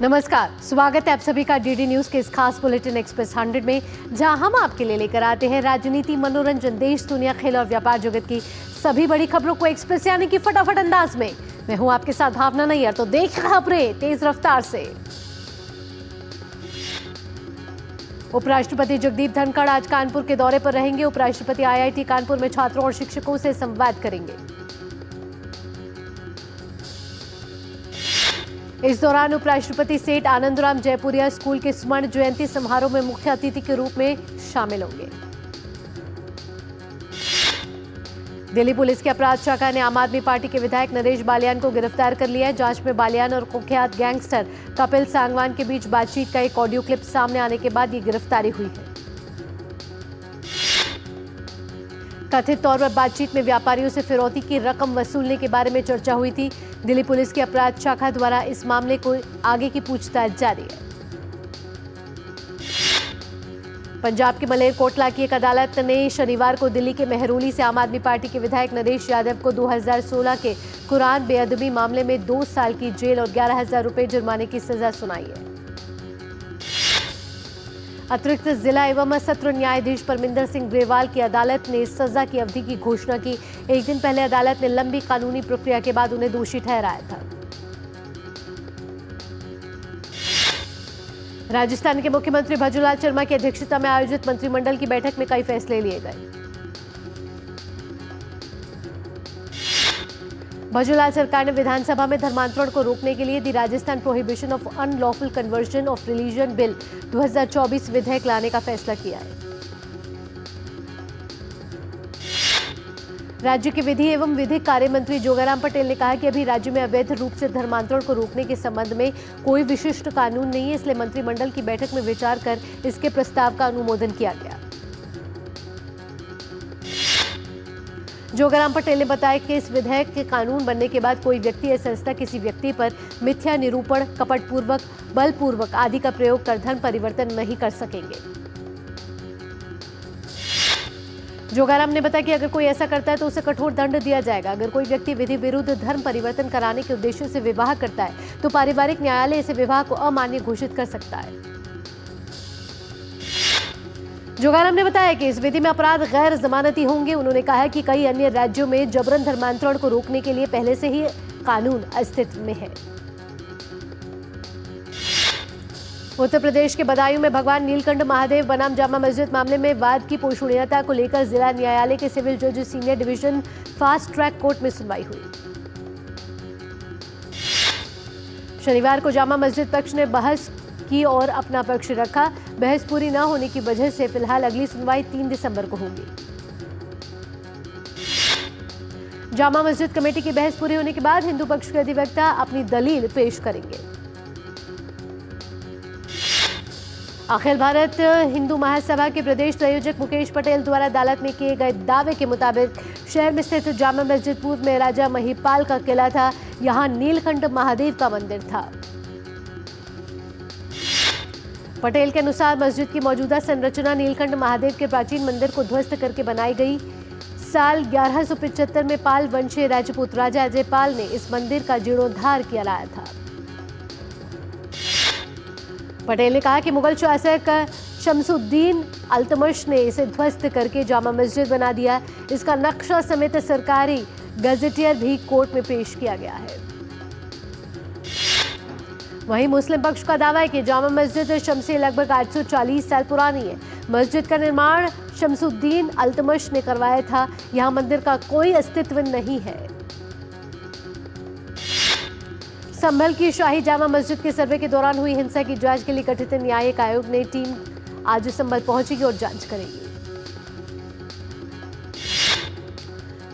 नमस्कार, स्वागत है आप सभी का डीडी न्यूज के इस खास बुलेटिन एक्सप्रेस 100 में, जहां हम आपके लिए लेकर आते हैं राजनीति, मनोरंजन, देश, दुनिया, खेल और व्यापार जगत की सभी बड़ी खबरों को एक्सप्रेस यानी कि फटाफट अंदाज में। मैं हूं आपके साथ भावना नैयर, तो देख खबरें तेज रफ्तार से। उपराष्ट्रपति जगदीप धनखड़ आज कानपुर के दौरे पर रहेंगे। उपराष्ट्रपति आईआईटी कानपुर में छात्रों और शिक्षकों से संवाद करेंगे। इस दौरान उपराष्ट्रपति सेठ आनंदराम जयपुरिया स्कूल के स्वर्ण जयंती समारोह में मुख्य अतिथि के रूप में शामिल होंगे। दिल्ली पुलिस की अपराध शाखा ने आम आदमी पार्टी के विधायक नरेश बालियान को गिरफ्तार कर लिया है। जांच में बालियान और कुख्यात गैंगस्टर कपिल सांगवान के बीच बातचीत का एक ऑडियो क्लिप सामने आने के बाद ये गिरफ्तारी हुई है। कथित तौर पर बातचीत में व्यापारियों से फिरौती की रकम वसूलने के बारे में चर्चा हुई थी। दिल्ली पुलिस की अपराध शाखा द्वारा इस मामले को आगे की पूछताछ जारी है। पंजाब के मलेरकोटला की एक अदालत ने शनिवार को दिल्ली के मेहरौली से आम आदमी पार्टी के विधायक नरेश यादव को 2016 के कुरान बेअदबी मामले में 2 साल की जेल और 11,000 रुपए जुर्माने की सजा सुनाई है। अतिरिक्त जिला एवं सत्र न्यायाधीश परमिंदर सिंह ग्रेवाल की अदालत ने सजा की अवधि की घोषणा की। एक दिन पहले अदालत ने लंबी कानूनी प्रक्रिया के बाद उन्हें दोषी ठहराया था। राजस्थान के मुख्यमंत्री भजूलाल शर्मा की अध्यक्षता में आयोजित मंत्रिमंडल की बैठक में कई फैसले लिए गए। भजूलाल सरकार ने विधानसभा में धर्मांतरण को रोकने के लिए the Rajasthan prohibition of unlawful conversion of religion bill 2024 विधेयक लाने का फैसला किया है। राज्य के विधि एवं विधिक कार्य मंत्री जोगाराम पटेल ने कहा कि अभी राज्य में अवैध रूप से धर्मांतरण को रोकने के संबंध में कोई विशिष्ट कानून नहीं है, इसलिए मंत्रिमंडल की बैठक में विचार कर इसके प्रस्ताव का अनुमोदन किया गया। जोगाराम पटेल ने बताया कि इस विधेयक के कानून बनने के बाद कोई व्यक्ति या संस्था किसी व्यक्ति पर मिथ्या निरूपण, कपटपूर्वक, बलपूर्वक आदि का प्रयोग कर धर्म परिवर्तन नहीं कर सकेंगे। जोगाराम ने बताया कि अगर कोई ऐसा करता है तो उसे कठोर दंड दिया जाएगा। अगर कोई व्यक्ति विधि विरुद्ध धर्म परिवर्तन कराने के उद्देश्य से विवाह करता है तो पारिवारिक न्यायालय इसे विवाह को अमान्य घोषित कर सकता है। जोगाराम ने बताया कि इस विधि में अपराध गैर जमानती होंगे। उन्होंने कहा कि कई अन्य राज्यों में जबरन धर्मांतरण को रोकने के लिए पहले से ही कानून अस्तित्व में है। उत्तर प्रदेश के बदायूं में भगवान नीलकंठ महादेव बनाम जामा मस्जिद मामले में वाद की पोषणीयता को लेकर जिला न्यायालय के सिविल जज senior division fast track court में सुनवाई हुई। शनिवार को जामा मस्जिद पक्ष ने बहस की और अपना पक्ष रखा। बहस पूरी न होने की वजह से फिलहाल अगली सुनवाई 3 दिसंबर को होगी। जामा मस्जिद कमेटी की बहस पूरी होने के बाद हिंदू पक्ष के अधिवक्ता अपनी दलील पेश करेंगे। अखिल भारत हिंदू महासभा के प्रदेश संयोजक मुकेश पटेल द्वारा अदालत में किए गए दावे के मुताबिक शहर में स्थित जामा मस्जिद पूर्व में राजा महिपाल का किला था। यहां नीलकंठ महादेव का मंदिर था। पटेल के अनुसार मस्जिद की मौजूदा संरचना नीलकंठ महादेव के प्राचीन मंदिर को ध्वस्त करके बनाई गई। साल 1175 में पाल वंशीय राजपूत राजा अजयपाल ने इस मंदिर का जीर्णोद्धार किया था। पटेल ने कहा कि मुगल शासक शमसुद्दीन अल्तमश ने इसे ध्वस्त करके जामा मस्जिद बना दिया। इसका नक्शा समेत सरकारी गजेटियर भी कोर्ट में पेश किया गया है। वहीं मुस्लिम पक्ष का दावा है कि जामा मस्जिद शम्स से लगभग 840 साल पुरानी है। मस्जिद का निर्माण शमसुद्दीन अल्तमश ने करवाया था। यहां मंदिर का कोई अस्तित्व नहीं है। संभल की शाही जामा मस्जिद के सर्वे के दौरान हुई हिंसा की जांच के लिए गठित न्यायिक आयोग ने टीम आज संभल पहुंचेगी और जांच करेगी।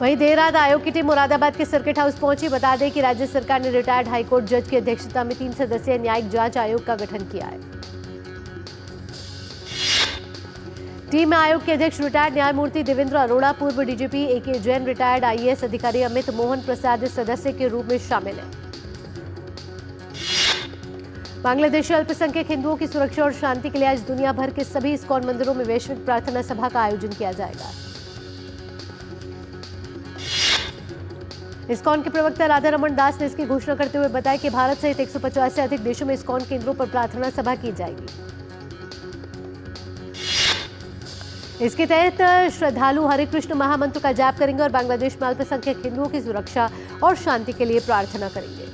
वहीं देर रात आयोग की टीम मुरादाबाद के सर्किट हाउस पहुंची। बता दें कि राज्य सरकार ने रिटायर्ड हाईकोर्ट जज की अध्यक्षता में 3 सदस्यीय न्यायिक जांच आयोग का गठन किया है। टीम में आयोग के अध्यक्ष रिटायर्ड न्यायमूर्ति देवेंद्र अरोड़ा, पूर्व DGP AK Jain, retired IAS अधिकारी अमित मोहन प्रसाद सदस्य के रूप में शामिल है। बांग्लादेशी अल्पसंख्यक हिंदुओं की सुरक्षा और शांति के लिए आज दुनिया भर के सभी इस्कॉन मंदिरों में वैश्विक प्रार्थना सभा का आयोजन किया जाएगा। इस्कॉन के प्रवक्ता राधा रमन दास ने इसकी घोषणा करते हुए बताया कि भारत सहित 150 से अधिक देशों में इस्कॉन केंद्रों पर प्रार्थना सभा की जाएगी। इसके तहत श्रद्धालु हरे कृष्ण महामंत्र का जाप करेंगे और बांग्लादेश में अल्पसंख्यक हिंदुओं की सुरक्षा और शांति के लिए प्रार्थना करेंगे।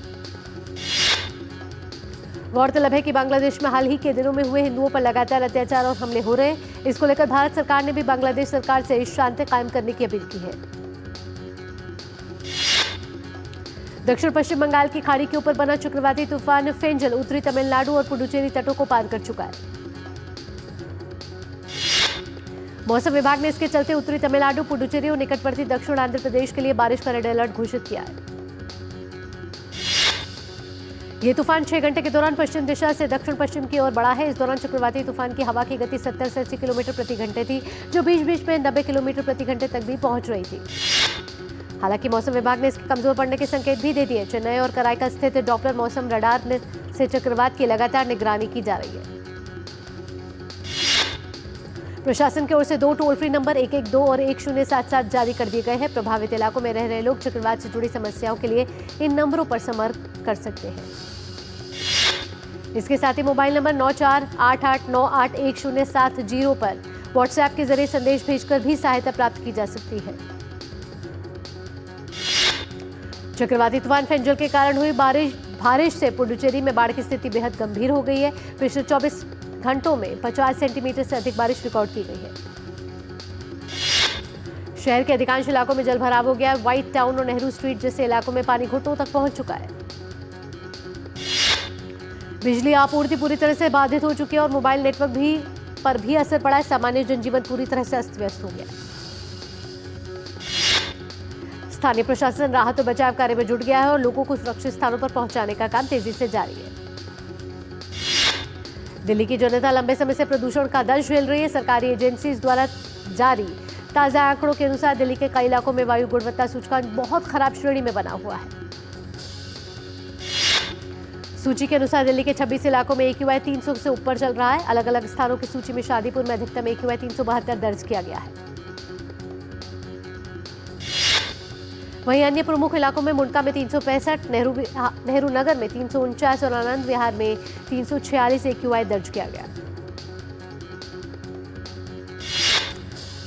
गौरतलब है कि बांग्लादेश में हाल ही के दिनों में हुए हिंदुओं पर लगातार अत्याचार और हमले हो रहे हैं। इसको लेकर भारत सरकार ने भी बांग्लादेश सरकार से शांति कायम करने की अपील की है। दक्षिण पश्चिम बंगाल की खाड़ी के ऊपर बना चक्रवाती तूफान फेंजल उत्तरी तमिलनाडु और पुडुचेरी तटों को पार कर चुका है। मौसम विभाग ने इसके चलते उत्तरी तमिलनाडु, पुडुचेरी और निकटवर्ती दक्षिण आंध्र प्रदेश के लिए बारिश का रेड अलर्ट घोषित किया है। ये तूफान 6 घंटे के दौरान पश्चिम दिशा से दक्षिण पश्चिम की ओर बढ़ा है। इस दौरान चक्रवाती तूफान की हवा की गति 70 से 80 किलोमीटर प्रति घंटे थी, जो बीच बीच में 90 किलोमीटर प्रति घंटे तक भी पहुंच रही थी। हालांकि मौसम विभाग ने इसके कमजोर पड़ने के संकेत भी दे दिए। चेन्नई और कराईकल स्थित डॉप्लर मौसम रडार से चक्रवात की लगातार निगरानी की जा रही है। प्रशासन की ओर से 2 टोल फ्री नंबर 112 और 1077 जारी कर दिए गए हैं। प्रभावित इलाकों में रह रहे लोग चक्रवात से जुड़ी समस्याओं के लिए इन नंबरों पर संपर्क कर सकते हैं। इसके साथ ही मोबाइल नंबर 9488981070 पर व्हाट्सएप के जरिए संदेश भेजकर भी सहायता प्राप्त की जा सकती है। चक्रवाती तूफान फेंजल के कारण हुई बारिश से पुडुचेरी में बाढ़ की स्थिति बेहद गंभीर हो गई है। पिछले 24 घंटों में 50 सेंटीमीटर से अधिक बारिश रिकॉर्ड की गई है। शहर के अधिकांश इलाकों में जलभराव हो गया है। व्हाइट टाउन और नेहरू स्ट्रीट जैसे इलाकों में पानी घुटनों तक पहुंच चुका है। बिजली आपूर्ति पूरी तरह से बाधित हो चुकी है और मोबाइल नेटवर्क पर भी असर पड़ा है। सामान्य जनजीवन पूरी तरह से अस्त व्यस्त हो गया। स्थानीय प्रशासन राहत और बचाव कार्य में जुट गया है और लोगों को सुरक्षित स्थानों पर पहुंचाने का काम तेजी से जारी है। दिल्ली की जनता लंबे समय से प्रदूषण का दंश झेल रही है। सरकारी एजेंसीज द्वारा जारी ताजा आंकड़ों के अनुसार दिल्ली के कई इलाकों में वायु गुणवत्ता सूचकांक बहुत खराब श्रेणी में बना हुआ है। सूची के अनुसार दिल्ली के 26 इलाकों में AQI 300 से ऊपर चल रहा है। अलग अलग स्थानों की सूची में शादीपुर में अधिकतम AQI 372 दर्ज किया गया है। वहीं अन्य प्रमुख इलाकों में मुंडका में 365, नेहरू नगर में 349 और आनंद विहार में 346 AQI दर्ज किया गया।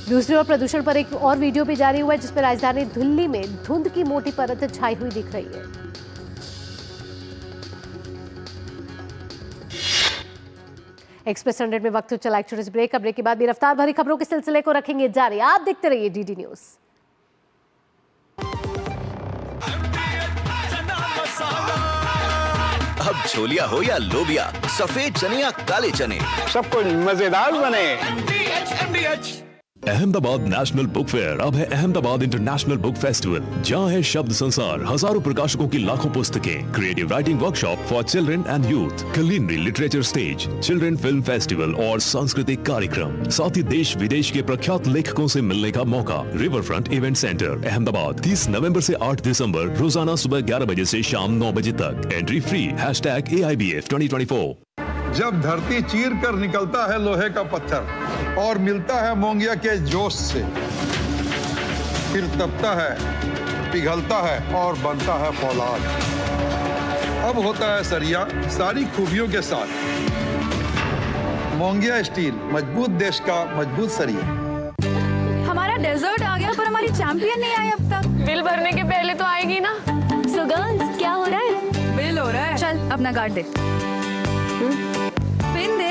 दूसरी ओर प्रदूषण पर एक और वीडियो भी जारी हुआ है जिसमें राजधानी दिल्ली में धुंध की मोटी परत छाई हुई दिख रही है। एक्सप्रेस 100 में वक्त चला एक छोटे से ब्रेक। ब्रेक के बाद भी रफ्तार भरी खबरों के सिलसिले को रखेंगे जारी। आप देखते रहिए डीडी न्यूज। अब छोलिया हो या लोबिया, सफेद चने या काले चने, सब कुछ मजेदार बने। अहमदाबाद नेशनल बुक फेयर अब है अहमदाबाद इंटरनेशनल बुक फेस्टिवल, जहाँ है शब्द संसार, हजारों प्रकाशकों की लाखों पुस्तकें, creative writing workshop for children and youth, culinary literature stage, children film festival और सांस्कृतिक कार्यक्रम, साथ ही देश विदेश के प्रख्यात लेखकों से मिलने का मौका। River front event centre Ahmedabad 30 नवंबर से 8 दिसंबर रोजाना सुबह 11 बजे से शाम 9 बजे तक। Entry free. #AIBF 2024। जब धरती चीर कर निकलता है लोहे का पत्थर और मिलता है मोंगिया के जोश से, फिर तपता है, पिघलता है और बनता है फौलाद। अब होता है सरिया सारी खूबियों के साथ। मोंगिया स्टील, मजबूत देश का मजबूत सरिया। हमारा डेजर्ट आ गया पर हमारी चैंपियन नहीं आई अब तक। बिल भरने के पहले तो आएगी ना। सो गर्ल्स, क्या हो रहा है? बिल हो रहा है। चल अपना कार्ड दे। पिन दे।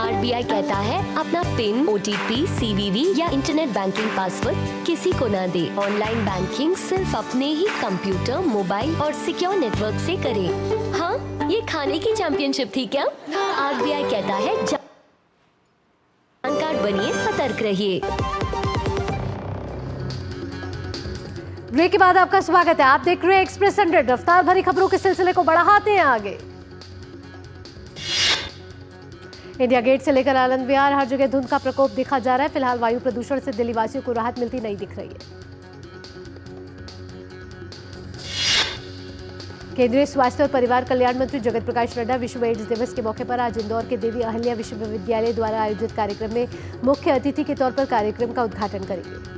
RBI कहता है अपना पिन, OTP, CVV या इंटरनेट बैंकिंग पासवर्ड किसी को ना दे। ऑनलाइन बैंकिंग सिर्फ अपने ही कंप्यूटर, मोबाइल और सिक्योर नेटवर्क से करें। हाँ, ये खाने की चैंपियनशिप थी क्या? RBI कहता है जानकार बनिए, सतर्क रहिए। ब्रेक के बाद आपका स्वागत है। आप देख रहे हैं एक्सप्रेस 100। रफ्तार भरी खबरों के सिलसिले को बढ़ाते हैं आगे। इंडिया गेट से लेकर आनंद विहार हर जगह धुंध का प्रकोप देखा जा रहा है। फिलहाल वायु प्रदूषण से दिल्ली वासियों को राहत मिलती नहीं दिख रही है। केंद्रीय स्वास्थ्य और परिवार कल्याण मंत्री जगत प्रकाश नड्डा विश्व एड्स दिवस के मौके पर आज इंदौर के देवी अहिल्या विश्वविद्यालय द्वारा आयोजित कार्यक्रम में मुख्य अतिथि के तौर पर कार्यक्रम का उद्घाटन करेंगे।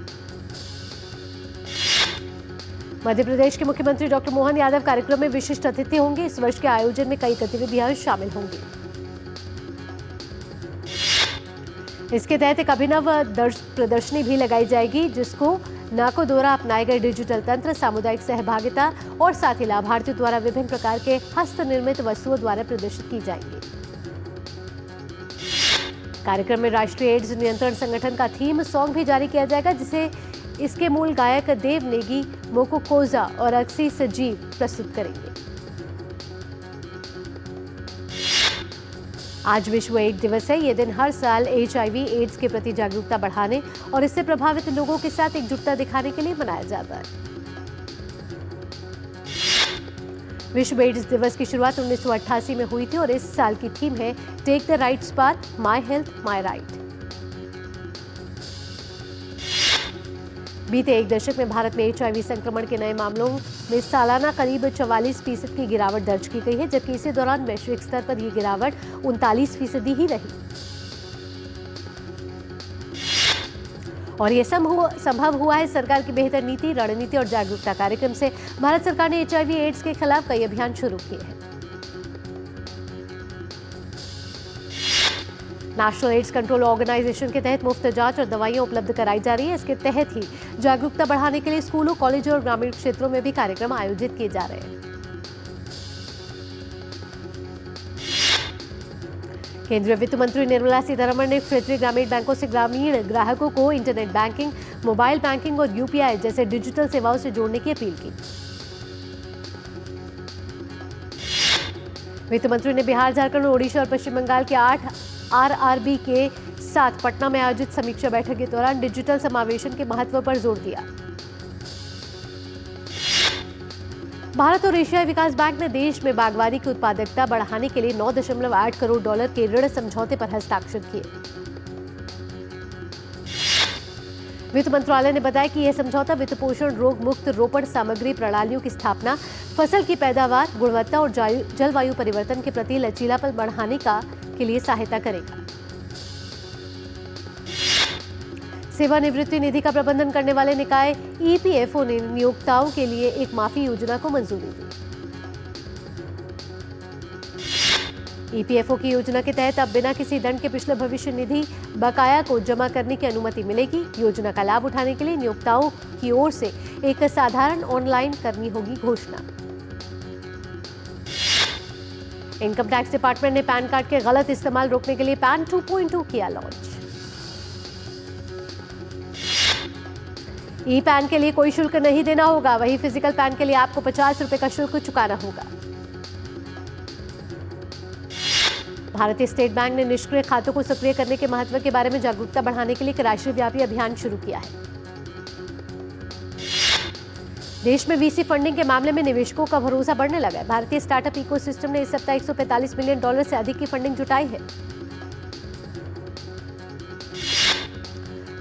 मध्य प्रदेश के मुख्यमंत्री डॉक्टर मोहन यादव कार्यक्रम में विशिष्ट अतिथि होंगे। इस वर्ष के आयोजन में कई गतिविधियां शामिल होंगी। इसके तहत एक अभिनव प्रदर्शनी भी लगाई जाएगी, जिसको नाको द्वारा अपनाए गए डिजिटल तंत्र, सामुदायिक सहभागिता और साथ ही लाभार्थियों द्वारा विभिन्न प्रकार के हस्त निर्मित वस्तुओं द्वारा प्रदर्शित की जाएंगी। कार्यक्रम में राष्ट्रीय एड्स नियंत्रण संगठन का थीम सॉन्ग भी जारी किया जाएगा, जिसे इसके मूल गायक देव नेगी, मोको कोजा और अक्सी सजीव प्रस्तुत करेंगे। आज विश्व एड्स दिवस है। ये दिन हर साल HIV एड्स के प्रति जागरूकता बढ़ाने और इससे प्रभावित लोगों के साथ एकजुटता दिखाने के लिए मनाया जाता है। विश्व एड्स दिवस की शुरुआत 1988 में हुई थी और इस साल की थीम है take the rights path, my health my right. बीते एक दशक में भारत में HIV संक्रमण के नए मामलों में सालाना करीब 44% की गिरावट दर्ज की गई है, जबकि इसी दौरान वैश्विक स्तर पर यह गिरावट 39% ही रही। और यह संभव हुआ है सरकार की बेहतर नीति, रणनीति और जागरूकता कार्यक्रम से। भारत सरकार ने HIV एड्स के खिलाफ कई अभियान शुरू किए हैं। नेशनल एड्स कंट्रोल ऑर्गेनाइजेशन के तहत मुफ्त जांच और दवाइयां उपलब्ध कराई जा रही है। इसके तहत ही जागरूकता बढ़ाने के लिए स्कूलों, कॉलेजों और ग्रामीण क्षेत्रों में भी कार्यक्रम आयोजित किए जा रहे हैं। केंद्रीय वित्त मंत्री निर्मला सीतारमण ने क्षेत्रीय ग्रामीण बैंकों से ग्रामीण ग्राहकों को इंटरनेट बैंकिंग, मोबाइल बैंकिंग और UPI जैसे डिजिटल सेवाओं से जोड़ने की अपील की। वित्त मंत्री ने बिहार, झारखंड, ओडिशा और पश्चिम बंगाल के 8 RRB के साथ पटना में आयोजित समीक्षा बैठक के दौरान डिजिटल समावेशन के महत्व पर जोर दिया। भारत और एशियाई विकास बैंक ने देश में बागवानी की उत्पादकता बढ़ाने के लिए $9.8 करोड़ के ऋण समझौते पर हस्ताक्षर किए। वित्त मंत्रालय ने बताया कि यह समझौता वित्त पोषण, रोग मुक्त रोपण सामग्री प्रणालियों की स्थापना, फसल की पैदावार, गुणवत्ता और जलवायु परिवर्तन के प्रति लचीलापन बढ़ाने के लिए सहायता करेगा। सेवानिवृत्ति निधि का प्रबंधन करने वाले निकाय EPFO ने नियोक्ताओं के लिए एक माफी योजना को मंजूरी दी। EPFO की योजना के तहत अब बिना किसी दंड के पिछले भविष्य निधि बकाया को जमा करने की अनुमति मिलेगी। योजना का लाभ उठाने के लिए नियोक्ताओं की ओर से एक साधारण ऑनलाइन करनी होगी घोषणा। इनकम टैक्स डिपार्टमेंट ने पैन कार्ड के गलत इस्तेमाल रोकने के लिए पैन 2.2 किया लॉन्च। पैन के लिए कोई शुल्क नहीं देना होगा, वहीं फिजिकल पैन के लिए आपको 50 रुपए का शुल्क चुकाना होगा। भारतीय स्टेट बैंक ने निष्क्रिय खातों को सक्रिय करने के महत्व के बारे में जागरूकता बढ़ाने के लिए एक राष्ट्रव्यापी अभियान शुरू किया है। देश में VC फंडिंग के मामले में निवेशकों का भरोसा बढ़ने लगा है। भारतीय स्टार्टअप इकोसिस्टम ने इस सप्ताह $145 मिलियन से अधिक की फंडिंग जुटाई है।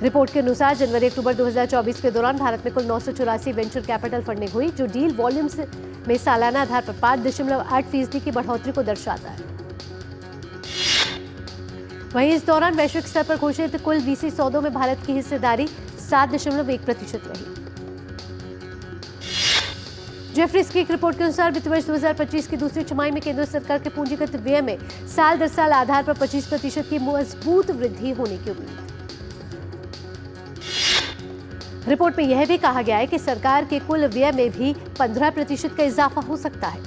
रिपोर्ट के अनुसार जनवरी-अक्टूबर 2024 के दौरान भारत में कुल 984 वेंचर कैपिटल फंडिंग हुई, जो डील वॉल्यूम्स में सालाना आधार पर 5.8% की बढ़ोतरी को दर्शाता है। वहीं इस दौरान वैश्विक स्तर पर घोषित कुल VC सौदों में भारत की हिस्सेदारी 7.1% रही। जेफरीज की एक रिपोर्ट के अनुसार वित्त वर्ष 2025 की दूसरी छमाही में केंद्र सरकार के पूंजीगत व्यय में साल दर साल आधार पर 25% की मजबूत वृद्धि होने की उम्मीद। रिपोर्ट में यह भी कहा गया है कि सरकार के कुल व्यय में भी 15% का इजाफा हो सकता है।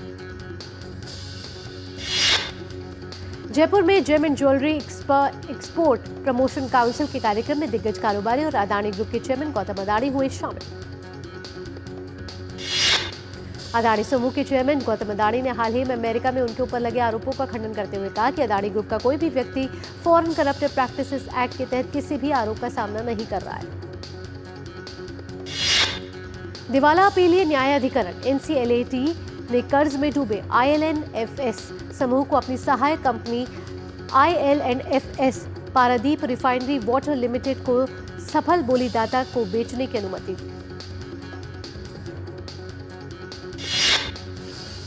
जयपुर में gem and jewellery export promotion council के कार्यक्रम में दिग्गज कारोबारी और अदानी ग्रुप के चेयरमैन गौतम अदानी हुए शामिल। अदानी समूह के चेयरमैन गौतम अदानी ने हाल ही में अमेरिका में उनके ऊपर लगे आरोपों का खंडन करते हुए कहा कि अदानी ग्रुप का कोई भी व्यक्ति फॉरेन करप्ट प्रैक्टिसेस एक्ट के तहत किसी भी आरोप का सामना नहीं कर रहा है। दिवाला अपीलीय न्याय अधिकरण NCLAT ने कर्ज में डूबे IL&FS समूह को अपनी सहायक company IL&FS Paradip refinery water limited को सफल बोलीदाता को बेचने की अनुमति दी।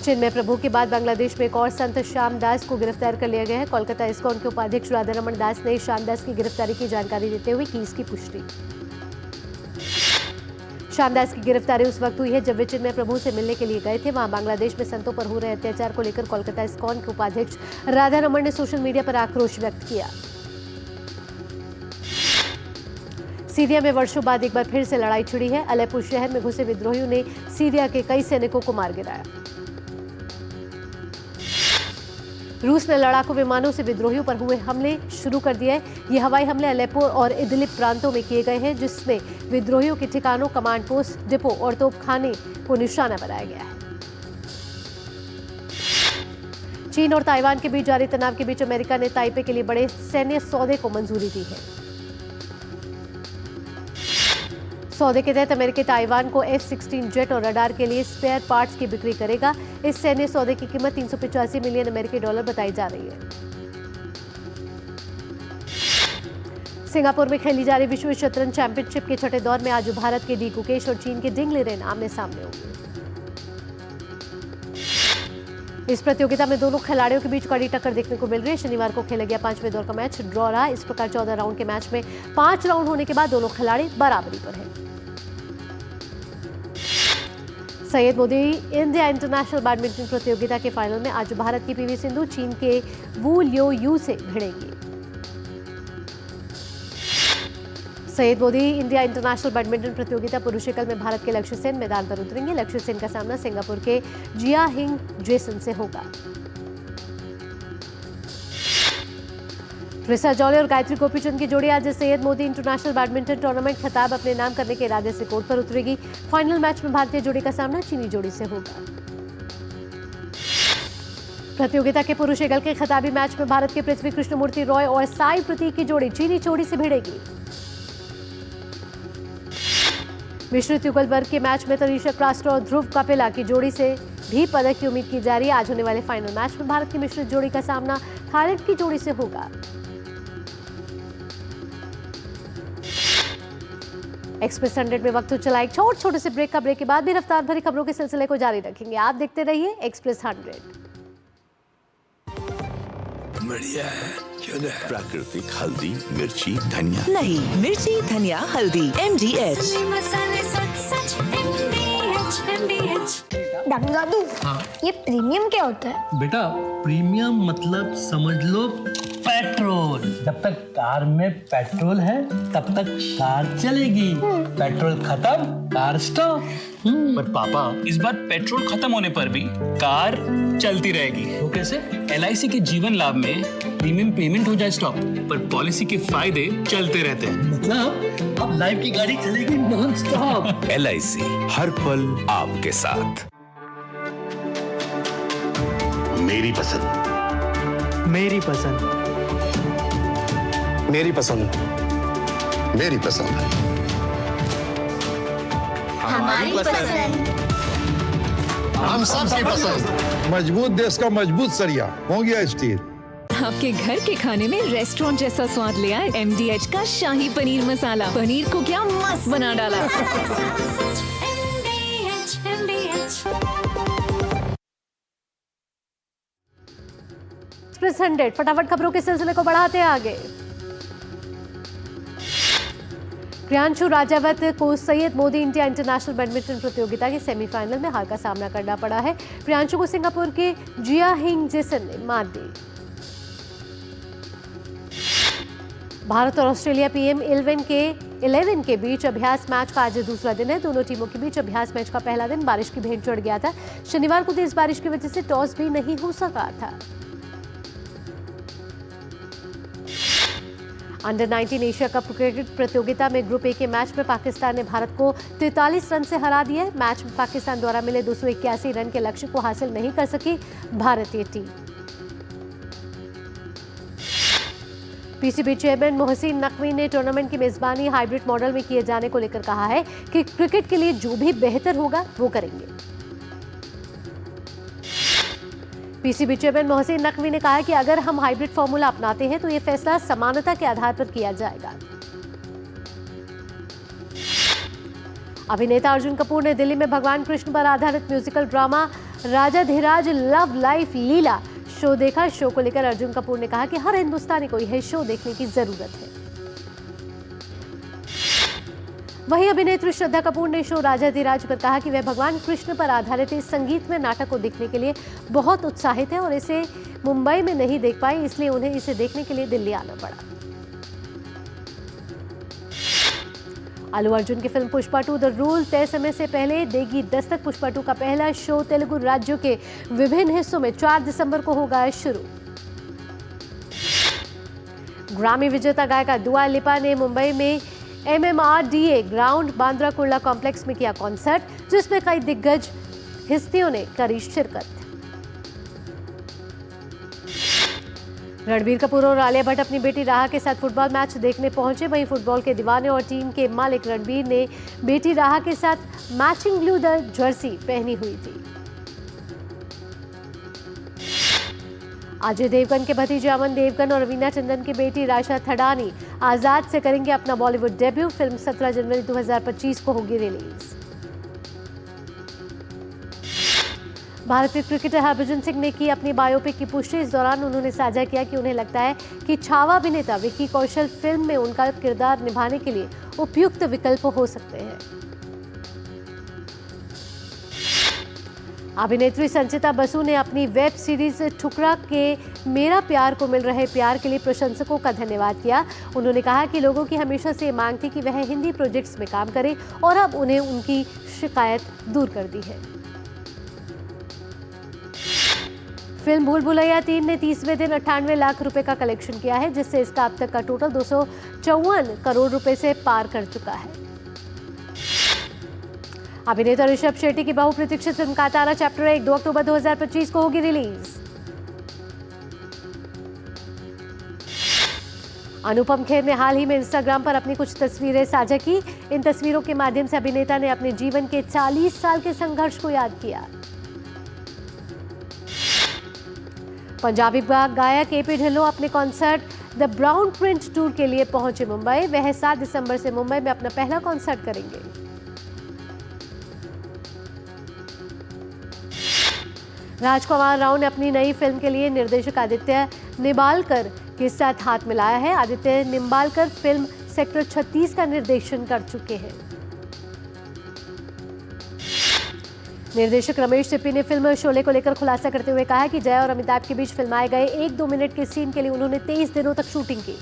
चिन्मय प्रभु के बाद बांग्लादेश में एक और संत श्यामदास को गिरफ्तार कर लिया गया है। कोलकाता इस्कॉन के उपाध्यक्ष राधारमण दास ने श्यामदास की गिरफ्तारी की जानकारी देते हुए की इसकी पुष्टि। श्यामदास की गिरफ्तारी उस वक्त हुई है जब वे चिन्मय प्रभु से मिलने के लिए गए थे। वहां बांग्लादेश में संतों पर हो रहे अत्याचार को लेकर कोलकाता इस्कॉन के उपाध्यक्ष राधा रमण ने सोशल मीडिया पर आक्रोश व्यक्त किया। सीरिया में वर्षों बाद एक बार फिर से लड़ाई छिड़ी है। अलेप्पो शहर में घुसे विद्रोहियों ने सीरिया के कई सैनिकों को मार गिराया। रूस ने लड़ाकू विमानों से विद्रोहियों पर हुए हमले शुरू कर दिए हैं। ये हवाई हमले अलेप्पो और इदलिब प्रांतों में किए गए हैं, जिसमें विद्रोहियों के ठिकानों, कमांड पोस्ट, डिपो और तोपखाने को निशाना बनाया गया है। चीन और ताइवान के बीच जारी तनाव के बीच अमेरिका ने ताइपे के लिए बड़े सैन्य सौदे को मंजूरी दी है। सौदे के तहत अमेरिका ताइवान को F-16 जेट और रडार के लिए स्पेयर पार्ट्स की बिक्री करेगा। इस सैन्य सौदे की कीमत 385 मिलियन अमेरिकी डॉलर बताई जा रही है। सिंगापुर में खेली जा रही विश्व शतरंज चैंपियनशिप के छठे दौर में आज भारत के डी गुकेश और चीन के डिंग लिरेन आमने सामने होंगे। इस प्रतियोगिता में दोनों खिलाड़ियों के बीच कड़ी टक्कर देखने को मिल रही है। शनिवार को खेला गया 5वें दौर का मैच ड्रॉ रहा। इस प्रकार 14 राउंड के मैच में 5 राउंड होने के बाद दोनों खिलाड़ी बराबरी पर हैं। Syed Modi India international badminton प्रतियोगिता के फाइनल में आज भारत की पीवी सिंधु चीन के वू लियो यू से भिड़ेंगी। Syed Modi India international badminton प्रतियोगिता पुरुष एकल में भारत के लक्ष्य सेन मैदान पर उतरेंगे। लक्ष्य सेन का सामना सिंगापुर के जिया हिंग जेसन से होगा। त्रिसा जॉली और गायत्री गोपीचंद की जोड़ी आज Syed Modi international badminton tournament खिताब अपने नाम करने के इरादे से कोर्ट पर उतरेगी। फाइनल मैच में भारतीय जोड़ी का सामना चीनी जोड़ी से होगा। प्रतियोगिता के पुरुष एकल के खिताबी मैच में भारत के पृथ्वी कृष्णमूर्ति रॉय और साई प्रतीक की जोड़ी चीनी जोड़ी से भिड़ेगी। मिश्रित युगल वर्ग के मैच में तनिषा क्रास्टर और ध्रुव कपिला की जोड़ी से भी पदक की उम्मीद की जा रही है। आज होने वाले फाइनल मैच में भारत की मिश्रित जोड़ी का सामना थाईलैंड की जोड़ी से होगा। एक्सप्रेस 100 में वक्त हो चला एक छोटे से ब्रेक का। ब्रेक के बाद भी रफ्तार भरी खबरों के सिलसिले को जारी रखेंगे। आप देखते रहिए एक्सप्रेस 100। बढ़िया है, क्यों है? प्राकृतिक हल्दी, मिर्ची, धनिया। नहीं, मिर्ची, धनिया, हल्दी, MDH। डॉक्टर दादू, ये प्रीमियम क्या होता है? बेटा प्रीमियम मतलब समझ लो पेट्रोल। जब तक कार में पेट्रोल है तब तक कार चलेगी, पेट्रोल खत्म कार स्टॉप। पर पापा इस बार पेट्रोल खत्म होने पर भी कार चलती रहेगी। वो कैसे? LIC के जीवन लाभ में प्रीमियम पेमेंट हो जाए स्टॉप, पर पॉलिसी के फायदे चलते रहते हैं। मतलब अब लाइफ की गाड़ी चलेगी नॉन स्टॉप। LIC हर पल आपके साथ। मेरी पसंद, मेरी पसंद, मेरी पसंद, मेरी पसंद, हमारी पसंद, हम सबकी पसंद। मजबूत देश का मजबूत सरिया मोंगिया स्टील। आपके घर के खाने में रेस्टोरेंट जैसा स्वाद ले आए MDH का शाही पनीर मसाला। पनीर को क्या मस्त बना डाला। एक्सप्रेस 100 फटाफट खबरों के सिलसिले को बढ़ाते हैं आगे। प्रियांशु राजावत को Syed Modi India international badminton प्रतियोगिता के सेमीफाइनल में हार का सामना करना पड़ा है। प्रियांशु को सिंगापुर के जिया हिंग जेसन ने मात दी। भारत और ऑस्ट्रेलिया PM 11 के बीच अभ्यास मैच का आज दूसरा दिन है। दोनों टीमों के बीच अभ्यास मैच का पहला दिन बारिश की भेंट चढ़ गया था। शनिवार को तेज बारिश की वजह से टॉस भी नहीं हो सका था। अंडर 19 एशिया कप क्रिकेट प्रतियोगिता में ग्रुप ए के मैच में पाकिस्तान ने भारत को 43 रन से हरा दिया है। मैच में पाकिस्तान द्वारा मिले 281 रन के लक्ष्य को हासिल नहीं कर सकी भारतीय team. PCB chairman Mohsin Naqvi ने टूर्नामेंट की मेजबानी हाइब्रिड मॉडल में किए जाने को लेकर कहा है कि क्रिकेट के लिए जो भी बेहतर होगा वो करेंगे। PCB चेयरमैन मोहसिन नकवी ने कहा कि अगर हम हाइब्रिड फॉर्मूला अपनाते हैं तो यह फैसला समानता के आधार पर किया जाएगा। अभिनेता अर्जुन कपूर ने दिल्ली में भगवान कृष्ण पर आधारित म्यूजिकल ड्रामा राजाधिराज लव लाइफ लीला शो देखा। शो को लेकर अर्जुन कपूर ने कहा कि हर हिंदुस्तानी को यह शो देखने की जरूरत है। वहीं अभिनेत्री श्रद्धा कपूर ने शो राजाधिराज पर कहा कि वह भगवान कृष्ण पर आधारित इस संगीत में नाटक को देखने के लिए बहुत उत्साहित है और इसे मुंबई में नहीं देख पाई, इसलिए उन्हें इसे देखने के लिए दिल्ली आना पड़ा। आलू अर्जुन की फिल्म पुष्पा 2 द रूल तय समय से पहले देगी दस्तक। पुष्पा 2 का पहला शो तेलुगु राज्यों के विभिन्न हिस्सों में 4 दिसंबर को होगा शुरू। ग्रामी विजेता गायिका दुआ लिपा ने मुंबई में MMRDA ground Bandra Kurla complex में किया कॉन्सर्ट, जिसमें कई दिग्गज हस्तियों ने करी शिरकत। रणबीर कपूर और आलिया भट्ट अपनी बेटी राहा के साथ फुटबॉल मैच देखने पहुंचे। वहीं फुटबॉल के दीवाने और टीम के मालिक रणबीर ने बेटी राहा के साथ मैचिंग ब्लू जर्सी पहनी हुई थी। अजय देवगन के भतीजे अमन देवगन और रवीना टंडन की बेटी राशा थडानी आजाद से करेंगे अपना बॉलीवुड डेब्यू। फिल्म 17 जनवरी 2025 को होगी रिलीज। भारतीय क्रिकेटर हरभजन सिंह ने की अपनी बायोपिक की पुष्टि। इस दौरान उन्होंने साझा किया कि उन्हें लगता है कि छावा अभिनेता विक्की कौशल फिल्म में उनका किरदार निभाने के लिए उपयुक्त विकल्प हो सकते हैं। अभिनेत्री संचिता बसु ने अपनी वेब सीरीज ठुकरा के मेरा प्यार को मिल रहे प्यार के लिए प्रशंसकों का धन्यवाद किया। उन्होंने कहा कि लोगों की हमेशा से मांग थी कि वह हिंदी प्रोजेक्ट्स में काम करें और अब उन्हें उनकी शिकायत दूर कर दी है। फिल्म भूल भुलैया 3 ने 30वें दिन 98 लाख रुपए का कलेक्शन किया है, जिससे इसका अब तक का टोटल 254 करोड़ रुपए से पार कर चुका है। अभिनेता ऋषभ शेट्टी की बहुप्रतीक्षित फिल्म कांतारा चैप्टर 1 2 अक्टूबर 2025 को होगी रिलीज। अनुपम खेर ने हाल ही में इंस्टाग्राम पर अपनी कुछ तस्वीरें साझा की। इन तस्वीरों के माध्यम से अभिनेता ने अपने जीवन के 40 साल के संघर्ष को याद किया। पंजाबी गायक AP ढिल्लों अपने concert the brown print tour के लिए पहुंचे मुंबई। वह 7 दिसंबर से मुंबई में अपना पहला कॉन्सर्ट करेंगे। राजकुमार राव ने अपनी नई फिल्म के लिए निर्देशक आदित्य निम्बालकर के साथ हाथ मिलाया है। आदित्य निम्बालकर फिल्म सेक्टर 36 का निर्देशन कर चुके हैं। निर्देशक रमेश सिप्पी ने फिल्म शोले को लेकर खुलासा करते हुए कहा कि जया और अमिताभ के बीच फिल्माए गए 1-2 मिनट के सीन के लिए उन्होंने 23 दिनों तक शूटिंग की।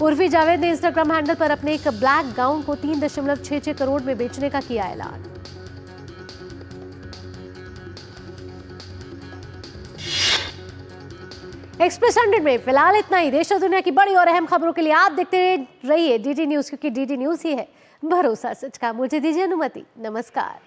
उर्फी जावेद ने इंस्टाग्राम हैंडल पर अपने एक ब्लैक गाउन को 3.66 करोड़ में बेचने का किया ऐलान। एक्सप्रेस 100 में फिलहाल इतना ही। देश और दुनिया की बड़ी और अहम खबरों के लिए आप देखते रहिए DD न्यूज, क्योंकि DD न्यूज ही है भरोसा सच का। मुझे दीजिए अनुमति। नमस्कार।